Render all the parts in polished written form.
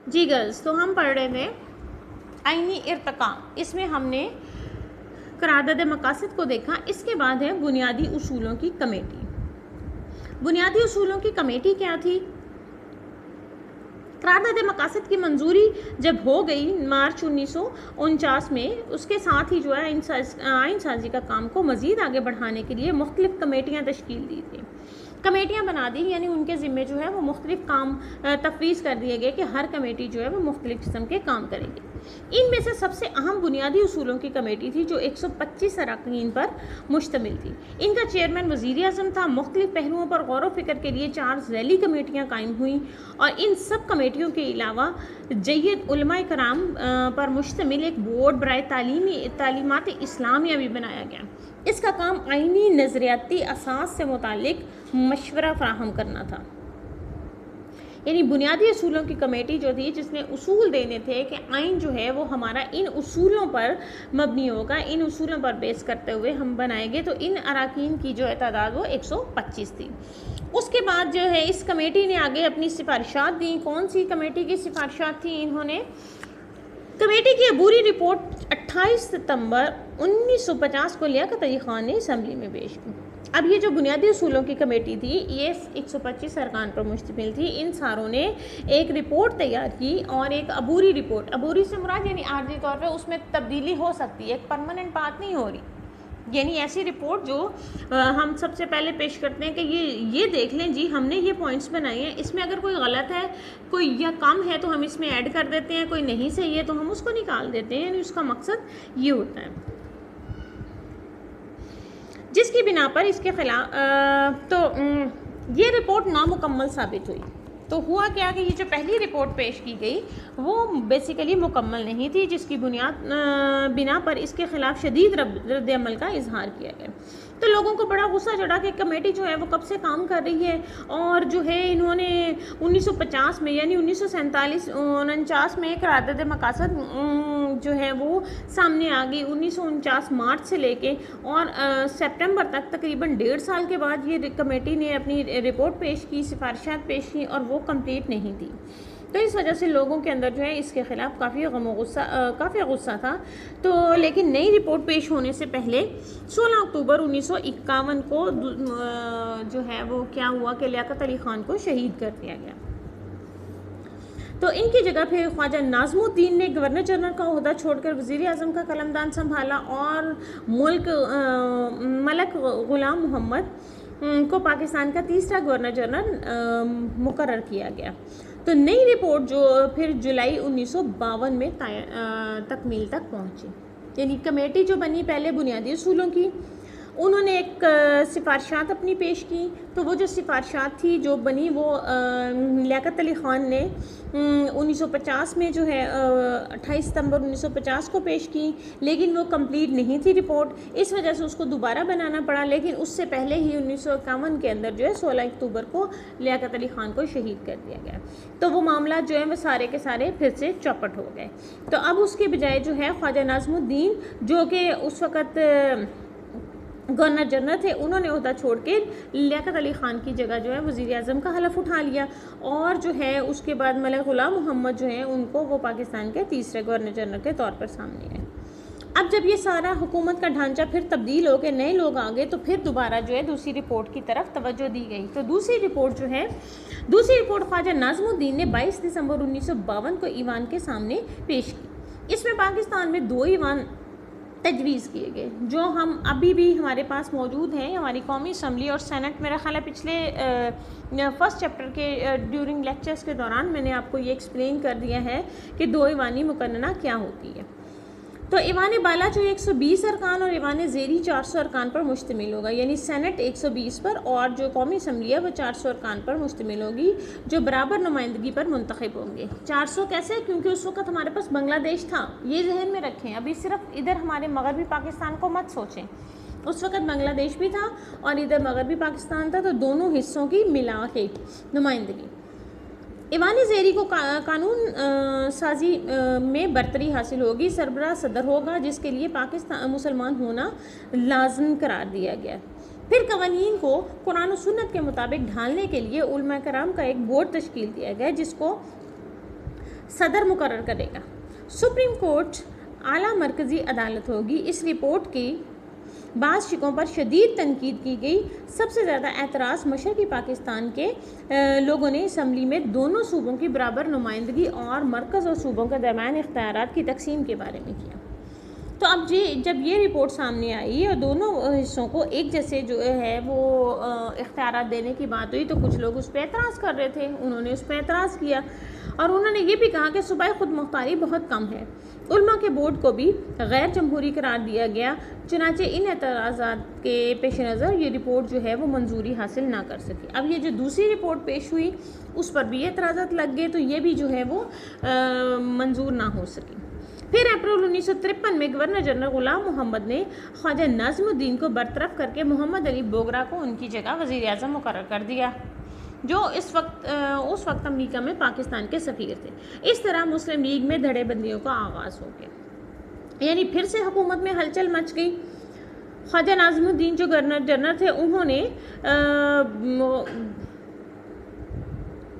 जी girls, तो हम पढ़ रहे थे आईनी इर्तका। इसमें हमने करारदाद मकासद को देखा। इसके बाद है बुनियादी उसूलों की कमेटी। बुनियादी उसूलों की कमेटी क्या थी? करारदाद मकासद की मंजूरी जब हो गई मार्च 1949 में, उसके साथ ही जो है आइन साजी का काम को मज़ीद आगे बढ़ाने के लिए मुख्तलिफ कमेटियाँ तश्कील दी थी। कमेटियाँ बना दी, यानी उनके ज़िम्मे जो है वो मुख्तलिफ काम तफवीज़ कर दिए गए कि हर कमेटी जो है वो मुख्तलिफ किस्म के काम करेगी। इनमें से सबसे अहम बुनियादी उसूलों की कमेटी थी जो 125 अरकान पर मुश्तमिल थी। इनका चेयरमैन वज़ीर आज़म था। मुख्तलिफ पहलुओं पर गौर व फिक्र के लिए 4 ज़ैली कमेटियाँ कायम हुई और इन सब कमेटियों के अलावा जय्यद उलमाए कराम पर मुश्तमिल एक बोर्ड बराए तालीमात इस्लामिया भी बनाया गया। इसका काम आइनी नज़रियाती असास से मुतालिक मशवरा फराहम करना था। यानी बुनियादी उसूलों की कमेटी जो थी, जिसने उसूल देने थे कि आइन जो है वो हमारा इन उसूलों पर मबनी होगा, इन उसूलों पर बेस करते हुए हम बनाएंगे। तो इन अराकीन की जो है तादाद वो 125 थी। उसके बाद जो है इस कमेटी ने आगे अपनी सिफारिशात दी। कौन सी कमेटी की सिफारिशात थी? इन्होंने कमेटी की अबूरी रिपोर्ट 28 सितंबर 1950 को लियाकत अली खान ने असम्बली में पेश की। अब ये जो बुनियादी उसूलों की कमेटी थी, ये 125 अरकान पर मुश्तमिल थी। इन सारों ने एक रिपोर्ट तैयार की और एक अबूरी रिपोर्ट, अबूरी से मुराद यानी आर्जी तौर पर उसमें तब्दीली हो सकती है, एक परमानेंट बात नहीं हो रही। यानी ऐसी रिपोर्ट जो हम सबसे पहले पेश करते हैं कि ये देख लें जी, हमने ये पॉइंट्स बनाए हैं, इसमें अगर कोई गलत है, कोई या कम है तो हम इसमें ऐड कर देते हैं, कोई नहीं सही है तो हम उसको निकाल देते हैं। यानी उसका मकसद ये होता है, जिसकी बिना पर इसके खिलाफ ये रिपोर्ट नामुकम्मल साबित हुई। तो हुआ क्या कि ये जो पहली रिपोर्ट पेश की गई वो बेसिकली मुकम्मल नहीं थी, जिसकी बिना पर इसके ख़िलाफ़ शदीद रद्द अमल का इजहार किया गया। तो लोगों को बड़ा गुस्सा चढ़ा कि कमेटी जो है वो कब से काम कर रही है और जो है इन्होंने 1950 में यानी 1947-49 में करारदाद मकासद जो है वो सामने आ गई। 1949 मार्च से लेके और सितंबर तक तकरीबन 1.5 साल के बाद ये कमेटी ने अपनी रिपोर्ट पेश की, सिफारिशात पेश की और वो कंप्लीट नहीं थी। तो इस वजह से लोगों के अंदर जो है इसके ख़िलाफ़ काफ़ी गुस्सा था। तो लेकिन नई रिपोर्ट पेश होने से पहले 16 अक्टूबर 1951 को जो है वो क्या हुआ कि लियाकत अली ख़ान को शहीद कर दिया गया। तो इनकी जगह फिर ख्वाजा नाज़मुद्दीन ने गवर्नर जनरल का ओहदा छोड़कर वज़ीर आज़म का कलमदान संभाला और मलक ग़ुलाम मोहम्मद को पाकिस्तान का तीसरा गवर्नर जनरल मुकर्रर किया गया। तो नई रिपोर्ट जो फिर जुलाई 1952 में तकमील तक पहुंची। यानी कमेटी जो बनी पहले बुनियादी उसूलों की, उन्होंने एक सिफारिशात अपनी पेश की। तो वो जो सिफारिशात थी जो बनी वो लियाकत अली ख़ान ने 1950 में जो है 28 सितंबर 1950 को पेश की, लेकिन वो कंप्लीट नहीं थी रिपोर्ट, इस वजह से उसको दोबारा बनाना पड़ा। लेकिन उससे पहले ही 1951 के अंदर जो है 16 अक्टूबर को लियाकत अली ख़ान को शहीद कर दिया गया। तो वो मामला जो है वो सारे के सारे फिर से चौपट हो गए। तो अब उसके बजाय जो है ख्वाजा नाज़मुद्दीन जो कि उस वक़्त गवर्नर जनरल थे, उन्होंने ओहदा छोड़ के लियाकत अली ख़ान की जगह जो है वज़ीर आज़म का हलफ उठा लिया और जो है उसके बाद मलक ग़ुलाम मोहम्मद जो हैं उनको वो पाकिस्तान के तीसरे गवर्नर जनरल के तौर पर सामने आए। अब जब ये सारा हुकूमत का ढांचा फिर तब्दील हो के नए लोग आ गए तो फिर दोबारा जो है दूसरी रिपोर्ट की तरफ तवज्जो दी गई। तो दूसरी रिपोर्ट ख्वाजा नाज़मुद्दीन ने 22 दिसंबर 1952 को ईवान के सामने पेश की। इसमें पाकिस्तान में 2 ईवान तजवीज़ किए गए जो हम अभी भी हमारे पास मौजूद हैं। हमारी कौमी असम्बली और सेनेट, मेरा ख्याल है पिछले फर्स्ट चैप्टर के ड्यूरिंग लेक्चर्स के दौरान मैंने आपको ये एक्सप्लेन कर दिया है कि 2 ईवानी मुकन्नना क्या होती है। तो ईवान बाला जो 120 अरकान और ईवान ज़ेरी 400 अरकान पर मुश्तमिल होगा। यानी सेनेट 120 पर और जो कौमी असम्बली है वो 400 अरकान पर मुश्तमिल होगी जो बराबर नुमाइंदगी पर मुंतखब होंगे। 400 कैसे? क्योंकि उस वक़्त हमारे पास बांग्लादेश था, ये जहन में रखें। अभी सिर्फ इधर हमारे मगरबी पाकिस्तान को मत सोचें, उस वक़्त बांग्लादेश भी था और इधर मगरबी पाकिस्तान था, तो दोनों हिस्सों की मिला के नुमाइंदगी। ईवान ज़ेरी को कानून साजी में बरतरी हासिल होगी। सरबराह सदर होगा जिसके लिए पाकिस्तान मुसलमान होना लाज़िम करार दिया गया। फिर कवानीन को कुरान और सुन्नत के मुताबिक ढालने के लिए उलमा कराम का एक बोर्ड तश्कील दिया गया जिसको सदर मुकर्रर करेगा। सुप्रीम कोर्ट आला मरकज़ी अदालत होगी। इस रिपोर्ट की बाज़ शिकों पर शदीद तनकीद की गई। सबसे ज़्यादा एतराज़ मशरक़ी पाकिस्तान के लोगों ने असम्बली में दोनों सूबों की बराबर नुमाइंदगी और मरकज़ और सूबों के दरमियान इख्तियारात की तकसीम के बारे में किया। तो अब जब ये रिपोर्ट सामने आई और दोनों हिस्सों को एक जैसे जो है वो इख्तियारात देने की बात हुई, तो कुछ लोग उस पर एतराज़ कर रहे थे। उन्होंने उस पर एतराज़ किया और उन्होंने ये भी कहा कि सूबाई खुद मुख्तारी बहुत कम है। उलमा के बोर्ड को भी गैर जमहूरी करार दिया गया। चुनाचे इन एतराज़ात के पेश नज़र ये रिपोर्ट जो है वो मंजूरी हासिल ना कर सकी। अब ये जो दूसरी रिपोर्ट पेश हुई उस पर भी एतराज़ात लग गए, तो ये भी जो है वो मंजूर ना हो सकी। फिर अप्रैल 1953 में गवर्नर जनरल गुलाम मोहम्मद ने ख्वाजा नाज़मुद्दीन को बरतरफ करके मोहम्मद अली बोगरा को उनकी जगह वज़ीर आज़म मुकर्रर कर दिया, जो उस वक्त अमेरिका में पाकिस्तान के सफ़ीर थे। इस तरह मुस्लिम लीग में धड़ेबंदियों का आगाज़ हो गया, यानी फिर से हुकूमत में हलचल मच गई। ख्वाजा नाज़मुद्दीन जो गवर्नर जनरल थे उन्होंने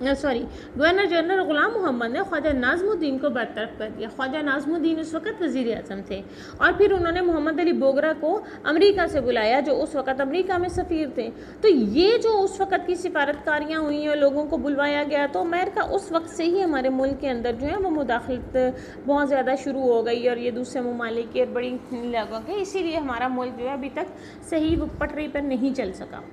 गवर्नर जनरल गुलाम मोहम्मद ने ख्वाजा नाज़मुद्दीन को बरतरफ कर दिया। ख्वाजा नाज़मुद्दीन उस वक़्त वज़ीर आज़म थे और फिर उन्होंने मोहम्मद अली बोगरा को अमेरिका से बुलाया, जो उस वक़्त अमेरिका में सफ़ीर थे। तो ये जो उस वक़्त की सिफारतकारियाँ हुई और लोगों को बुलवाया गया, तो अमेरिका उस वक्त से ही हमारे मुल्क के अंदर जो है वो मुदाखलत बहुत ज़्यादा शुरू हो गई और ये दूसरे ममालिक की बड़ी लगों के, इसीलिए हमारा मुल्क जो है अभी तक सही पटरी पर नहीं चल सका।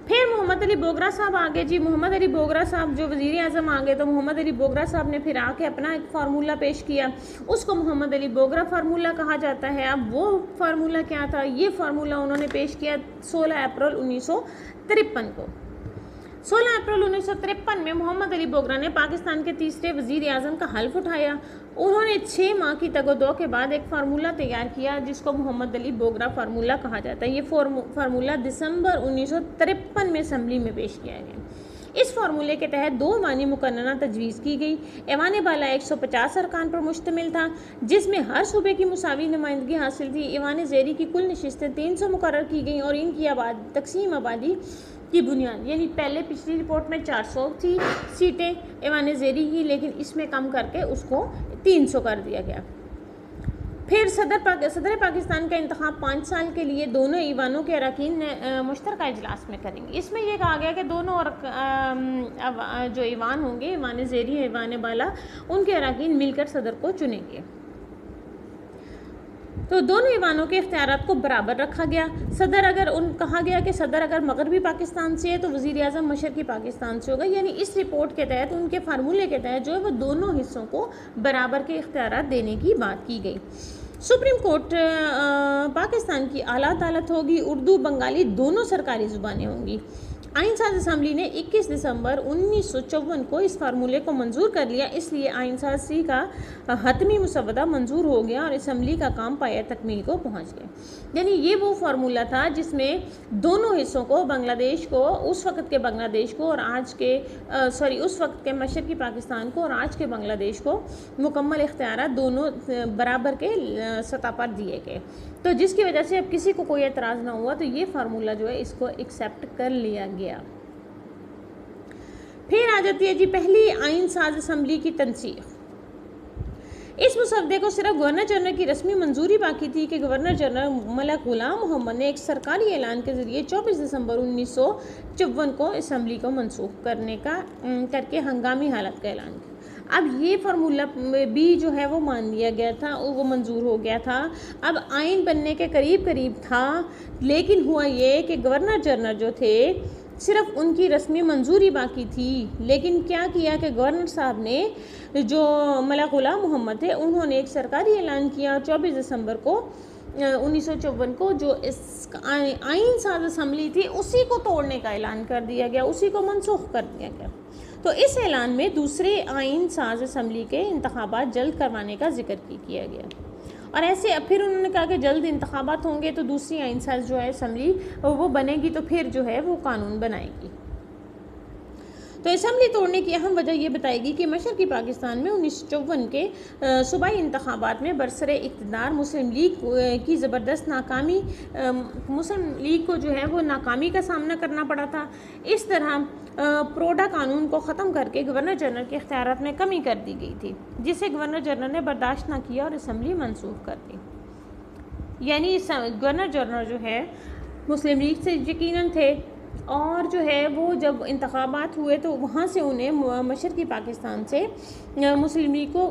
फिर मोहम्मद अली बोगरा साहब आ गए जी। मोहम्मद अली बोगरा साहब जो वज़ीर आज़म आ गए, तो मोहम्मद अली बोगरा साहब ने फिर आके अपना एक फार्मूला पेश किया, उसको मोहम्मद अली बोगरा फार्मूला कहा जाता है। अब वो फार्मूला क्या था? ये फार्मूला उन्होंने पेश किया 16 अप्रैल 1953 को। 16 अप्रैल 1953 में मोहम्मद अली बोगरा ने पाकिस्तान के तीसरे वज़ीर आज़म का हल्फ उठाया। उन्होंने 6 माह की तगोदो के बाद एक फार्मूला तैयार किया जिसको मोहम्मद अली बोगरा फार्मूला कहा जाता है। ये फार्मूला दिसंबर 1953 में असम्बली में पेश किया गया। इस फार्मूले के तहत 2 ऐवानी मुकन्नना तजवीज़ की गई। ऐवान बाला 150 अरकान पर मुश्तमिल था, जिसमें हर सूबे की मुसावी नुमाइंदगी हासिल थी। ऐवान ज़ेरी की कुल नशिस्तें 300 मुकर्रर की गई और इनकी तकसीम आबादी की बुनियाद, यानी पहले पिछली रिपोर्ट में 400 थी सीटें ऐवान ज़ेरी की, लेकिन इसमें कम करके उसको 300 कर दिया गया। फिर सदर पाकिस्तान का इंतखाब 5 साल के लिए दोनों ईवानों के अरकान मुश्तरका इजलास में करेंगे। इसमें यह कहा गया कि दोनों जो ईवान होंगे, ऐवान ज़ेरी ऐवान बाला, उनके अरकान मिलकर सदर को चुनेंगे। तो दोनों ईवानों के इख्तियारात को बराबर रखा गया। कहा गया कि सदर अगर मगरबी पाकिस्तान से है तो वज़ीर आज़म मशरक़ी पाकिस्तान से होगा, यानी इस रिपोर्ट के तहत उनके फार्मूले के तहत जो है वो दोनों हिस्सों को बराबर के इख्तियारात देने की बात की गई। सुप्रीम कोर्ट पाकिस्तान की आला अदालत होगी। उर्दू बंगाली दोनों सरकारी ज़ुबानें होंगी। आइन साज असम्बली ने 21 दिसंबर 1954 को इस फार्मूले को मंजूर कर लिया, इसलिए आइन साजी का हतमी मुसवदा मंजूर हो गया और असम्बली का काम पाया तकमील को पहुंच गया। यानी ये वो फार्मूला था जिसमें दोनों हिस्सों को, बांग्लादेश को, उस वक्त के बांग्लादेश को और उस वक्त के मशरक़ी पाकिस्तान को और आज के बांग्लादेश को मुकम्मल इख्तियारात दोनों बराबर के सतह पर दिए गए। तो जिसकी वजह से अब किसी को कोई एतराज़ ना हुआ, तो ये फार्मूला जो है इसको एक्सेप्ट कर लिया गया। फिर आ जाती है जी पहली आइन साज असम्बली की तनसीख। इस मुसवदे को सिर्फ गवर्नर जनरल की रस्मी मंजूरी बाकी थी कि गवर्नर जनरल मलक गुलाम मोहम्मद ने एक सरकारी ऐलान के ज़रिए 24 दिसंबर 1954 को असम्बली को मनसूख करके हंगामी हालत का ऐलान किया। अब ये फार्मूला भी जो है वो मान लिया गया था, वो मंजूर हो गया था। अब आइन बनने के करीब था, लेकिन हुआ ये कि गवर्नर जनरल जो थे सिर्फ उनकी रस्मी मंजूरी बाकी थी। लेकिन क्या किया कि गवर्नर साहब ने, जो मलक गुलाम मोहम्मद थे, उन्होंने एक सरकारी ऐलान किया 24 दिसंबर को 1954 को, जो इस आइन साज असम्बली थी उसी को तोड़ने का ऐलान कर दिया गया, उसी को मनसूख कर दिया गया। तो इस ऐलान में दूसरे आइन साज असम्बली के इंतखाबात जल्द करवाने का जिक्र किया गया और ऐसे फिर उन्होंने कहा कि जल्द इंतखाबात होंगे तो दूसरी आइन साज जो है असम्बली वो बनेगी, तो फिर जो है वो कानून बनाएगी। तो असम्बली तोड़ने की अहम वजह यह बताएगी कि मशरक़ी पाकिस्तान में 1954 के सूबाई इंतखाबात में बरसरे इक़्तिदार मुस्लिम लीग की ज़बरदस्त नाकामी, मुस्लिम लीग को जो है वो नाकामी का सामना करना पड़ा था। इस तरह प्रोडा कानून को ख़त्म करके गवर्नर जनरल के इख्तियारात में कमी कर दी गई थी, जिसे गवर्नर जनरल ने बर्दाश्त ना किया और असम्बली मनसूख कर दी। यानी गवर्नर जनरल जो है मुस्लिम लीग से यकीनन थे, और जो है वो जब इंतखाबात हुए तो वहाँ से उन्हें मशरक़ी पाकिस्तान से मुस्लिम लीग को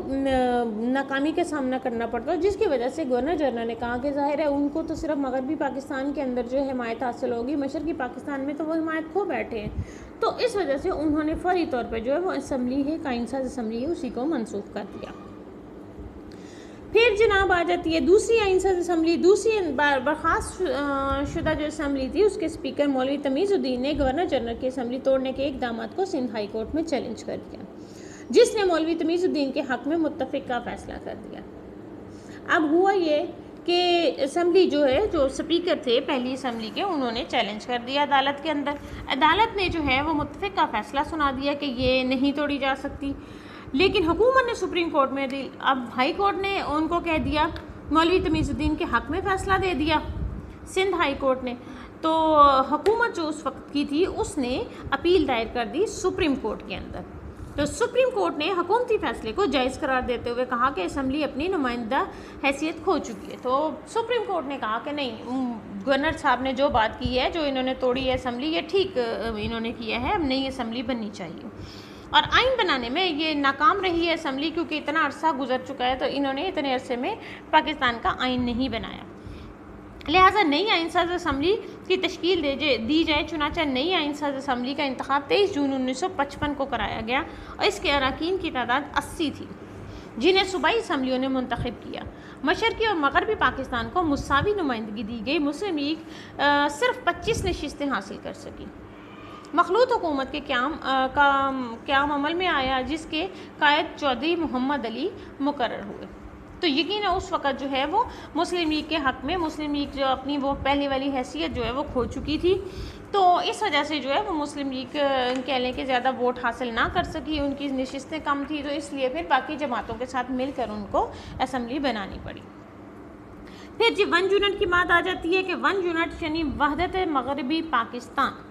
नाकामी का सामना करना पड़ता, जिसकी वजह से गवर्नर जनरल ने कहा कि ज़ाहिर है उनको तो सिर्फ मगरबी पाकिस्तान के अंदर जो हिमायत हासिल होगी, मशरक़ी पाकिस्तान में तो वो हिमायत खो बैठे हैं। तो इस वजह से उन्होंने फौरी तौर पर जो है वो असम्बली है, काइंसाज असम्बली है, उसी को मनसूख कर दिया। फिर जनाब आ जाती है दूसरी आइनसाज असम्बली। दूसरी बर्खास्त शुदा जो असम्बली थी, उसके स्पीकर मौलवी तमीज़ुद्दीन ने गवर्नर जनरल की असम्बली तोड़ने के इक़दाम को सिंध हाई कोर्ट में चैलेंज कर दिया, जिसने मौलवी तमीज़ुद्दीन के हक़ में मुत्तफ़िक़ का फ़ैसला कर दिया। अब हुआ ये कि असम्बली जो है, जो स्पीकर थे पहली असम्बली के, उन्होंने चैलेंज कर दिया अदालत के अंदर। अदालत ने जो है वो मुत्तफ़िक़ का फ़ैसला सुना दिया कि ये नहीं तोड़ी जा सकती, लेकिन हुकूमत ने सुप्रीम कोर्ट में दी। अब हाई कोर्ट ने उनको कह दिया, मौलवी तमीज़ुद्दीन के हक़ में फ़ैसला दे दिया सिंध हाई कोर्ट ने। तो हुकूमत जो उस वक्त की थी उसने अपील दायर कर दी सुप्रीम कोर्ट के अंदर। तो सुप्रीम कोर्ट ने हुकूमती फ़ैसले को जायज़ करार देते हुए कहा कि असम्बली अपनी नुमाइंदा हैसियत खो चुकी है। तो सुप्रीम कोर्ट ने कहा कि नहीं, गवर्नर साहब ने जो बात की है, जो इन्होंने तोड़ी है असम्बली, ये ठीक इन्होंने किया है, अब नई असम्बली बननी चाहिए। और आइन बनाने में ये नाकाम रही है असम्बली, क्योंकि इतना अरसा गुजर चुका है, तो इन्होंने इतने अरसे में पाकिस्तान का आइन नहीं बनाया। लिहाजा नई आइनसाज असम्बली की तश्कील दी जाए। चुनांचे नई आइनसाज असम्बली का इंतखाब 23 जून 1955 को कराया गया और इसके अरकान की तादाद 80 थी, जिन्हें सूबाई असम्बलियों ने मुंतखब किया। मशरक़ी और मगरबी पाकिस्तान को मुसावी नुमाइंदगी दी गई। मुस्लिम लीग सिर्फ 25 नशिस्तें हासिल कर सकी। मखलूत हुकूमत के क़याम अमल में आया, जिसके कायद चौधरी मोहम्मद अली मुकर्रर हुए। तो यकीन उस वक़्त जो है वो मुस्लिम लीग के हक़ में, मुस्लिम लीग जो अपनी वो पहले वाली हैसियत जो है वो खो चुकी थी, तो इस वजह से जो है वो मुस्लिम लीग कह लें कि ज़्यादा वोट हासिल ना कर सकी, उनकी नशिस्तें कम थी, तो इसलिए फिर बाकी जमातों के साथ मिलकर उनको असम्बली बनानी पड़ी। फिर जी 1 यूनिट की बात आ जाती है कि 1 यूनिट यानी वहदत मगरबी पाकिस्तान।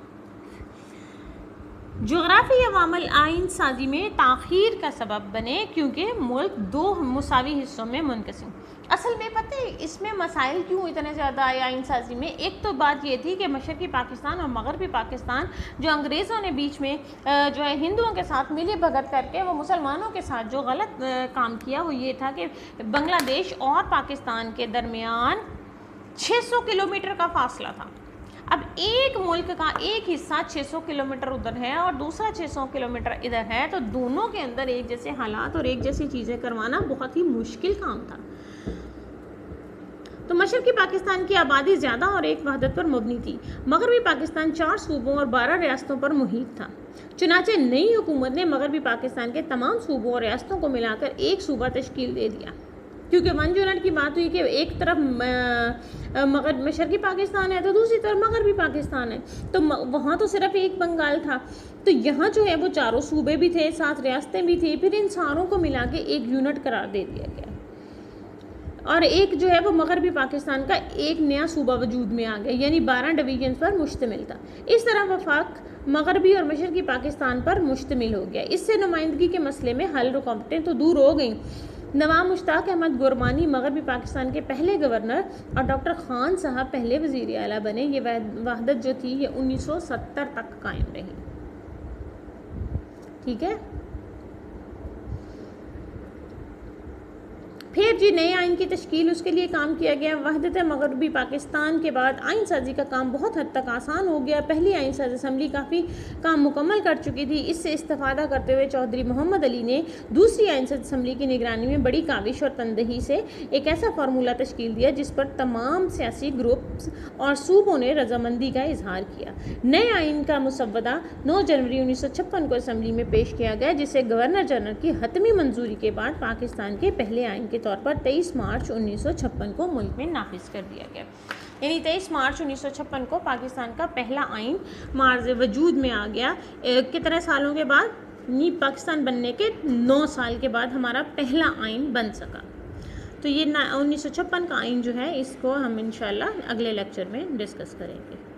जोग्राफी अवामल आइन साजी में ताख़ीर का सबब बने, क्योंकि मुल्क 2 मुसावी हिस्सों में मुनक़सिम। असल में पता है इसमें मसाइल क्यों इतने ज़्यादा आए आइन साजी में। एक तो बात ये थी कि मशरक़ी पाकिस्तान और मगरबी पाकिस्तान जो अंग्रेज़ों ने बीच में जो है हिंदुओं के साथ मिली भगत करके वो मुसलमानों के साथ जो गलत काम किया, वो ये था कि बांग्लादेश और पाकिस्तान के दरमियान 600 किलोमीटर का फासला था। अब एक मुल्क का एक हिस्सा 600 किलोमीटर उधर है और दूसरा 600 किलोमीटर इधर है, तो दोनों के अंदर एक जैसे हालात और एक जैसी चीज़ें करवाना बहुत ही मुश्किल काम था। तो मशरक़ी पाकिस्तान की आबादी ज़्यादा और एक वहदत पर मबनी थी। मगरबी पाकिस्तान 4 सूबों और 12 रियासतों पर मुहित था। चुनांचे नई हुकूमत ने मगरबी पाकिस्तान के तमाम सूबों और रियासतों को मिलाकर एक सूबा तश्कील दे दिया, क्योंकि 1 यूनिट की बात हुई कि एक तरफ मशरक़ी पाकिस्तान है तो दूसरी तरफ मगरबी पाकिस्तान है, तो वहाँ तो सिर्फ एक बंगाल था, तो यहाँ जो है वो 4 सूबे भी थे, 7 रियासतें भी थी, फिर इन सारों को मिला के एक यूनिट करार दे दिया गया और एक जो है वो मगरबी पाकिस्तान का एक नया सूबा वजूद में आ गया, यानी 12 डिवीजन पर मुश्तमिल था। इस तरह वफाक मगरबी और मशरक़ी पाकिस्तान पर मुश्तमिल हो गया। इससे नुमाइंदगी के मसले में हल रुकावटें तो दूर हो गई। नवाब मुश्ताक अहमद गुरबानी मगरबी पाकिस्तान के पहले गवर्नर और डॉक्टर खान साहब पहले वज़ीर आला बने। ये वहदत जो थी ये 1970 तक कायम रही। ठीक है, फिर जी नए आइन की तश्कील, उसके लिए काम किया गया। वहदत मगरबी पाकिस्तान के बाद आइन साजी का काम बहुत हद तक आसान हो गया। पहली आइन साज असम्बली काफ़ी काम मुकम्मल कर चुकी थी। इससे इस्तेफादा करते हुए चौधरी मोहम्मद अली ने दूसरी आइन साज असम्बली की निगरानी में बड़ी काविश और तंदही से एक ऐसा फार्मूला तश्कील दिया जिस पर तमाम सियासी ग्रुप्स और सूबों ने रजामंदी का इजहार किया। नए आइन का मुसव्वदा 9 जनवरी 1956 को असम्बली में पेश किया गया, जिसे गवर्नर जनरल की हतमी मंजूरी के बाद पाकिस्तान के पहले आइन के तौर पर 23 मार्च 1956 को मुल्क में नाफिज कर दिया गया। यानी 23 मार्च 1956 को पाकिस्तान का पहला आइन मार्ज वजूद में आ गया। कितने सालों के बाद? पाकिस्तान बनने के 9 साल के बाद हमारा पहला आइन बन सका। तो ये 1956 का आइन जो है, इसको हम इंशाल्लाह अगले लेक्चर में डिस्कस करेंगे।